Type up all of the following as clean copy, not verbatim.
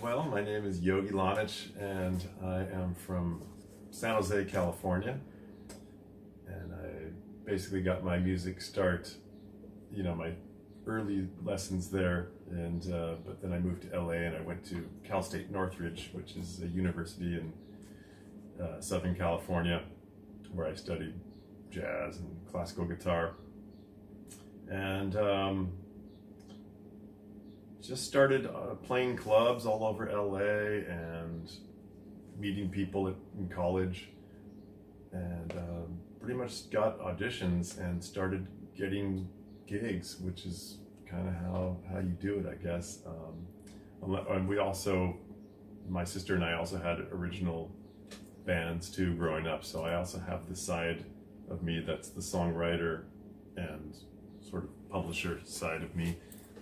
Well, my name is Yogi Lonich, and I am from San Jose, California. And I basically got my music start, my early lessons there. And but then I moved to LA, and I went to Cal State Northridge, which is a university in Southern California, where I studied jazz and classical guitar. And just started playing clubs all over LA and meeting people in college, and pretty much got auditions and started getting gigs, which is kind of how you do it, I guess. And my sister and I also had original bands too growing up, so I also have the side of me that's the songwriter and sort of publisher side of me.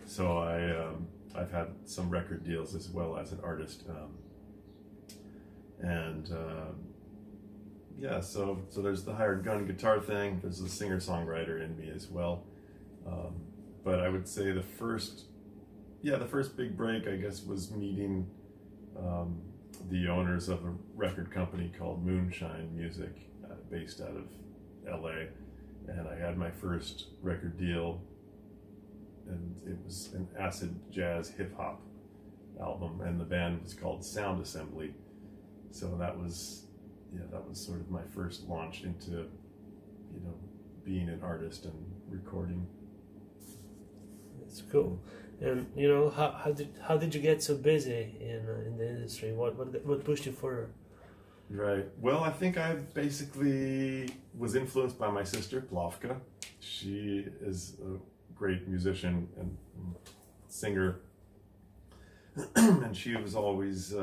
So I've had some record deals as well as an artist, so there's the hired gun guitar thing. There's a singer-songwriter in me as well, but I would say the first big break, I guess, was meeting the owners of a record company called Moonshine Music, based out of LA, and I had my first record deal. And it was an acid jazz hip hop album, and the band was called Sound Assembly. So that was sort of my first launch into, being an artist and recording. That's cool. And how did you get so busy in the industry? What pushed you forward? Right. Well, I think I basically was influenced by my sister Plavka. She is a great musician and singer, and she was always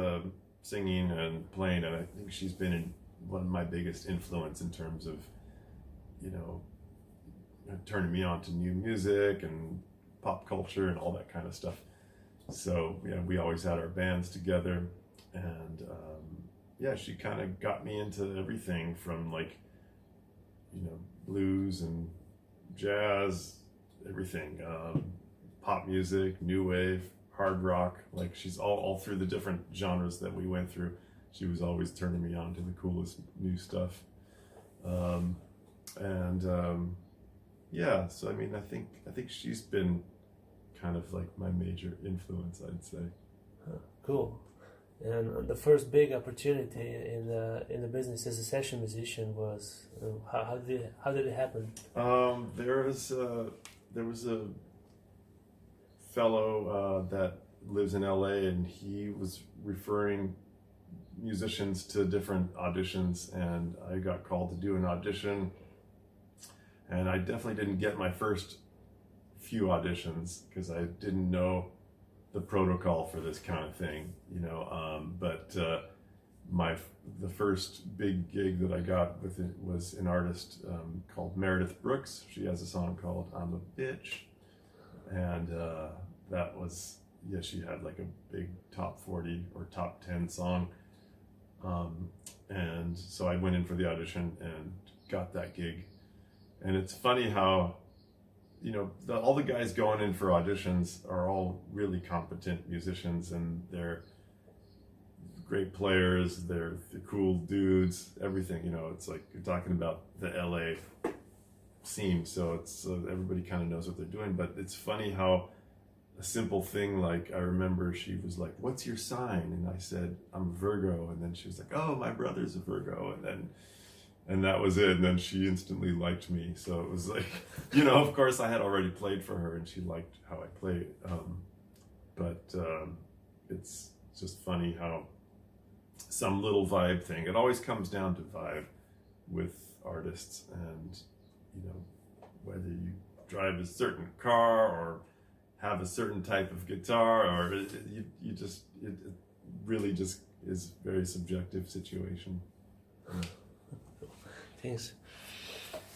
singing and playing, and I think she's been one of my biggest influence in terms of turning me on to new music and pop culture and all that kind of stuff. So we always had our bands together, and she kind of got me into everything from blues and jazz, everything, pop music, new wave, hard rock. Like, she's all through the different genres that we went through. She was always turning me on to the coolest new stuff. So I mean, I think she's been kind of like my major influence, I'd say. Cool. And the first big opportunity in the business as a session musician was how did it happen? There was a fellow that lives in LA, and he was referring musicians to different auditions, and I got called to do an audition, and I definitely didn't get my first few auditions because I didn't know the protocol for this kind of thing, but the first big gig that I got with it was an artist called Meredith Brooks. She has a song called "I'm a Bitch," and that was, she had like a big top 40 or top 10 song, and so I went in for the audition and got that gig. And it's funny how all the guys going in for auditions are all really competent musicians, and they're great players, they're cool dudes, everything. It's like you're talking about the LA scene, so it's everybody kind of knows what they're doing. But it's funny how a simple thing, like, I remember she was like, "What's your sign?" And I said, "I'm a Virgo," and then she was like, "Oh, my brother's a Virgo," and that was it. And then she instantly liked me. So it was like, of course I had already played for her, and she liked how I played. It's just funny how some little vibe thing, it always comes down to vibe with artists, and whether you drive a certain car or have a certain type of guitar, or it really just is very subjective situation. Thanks.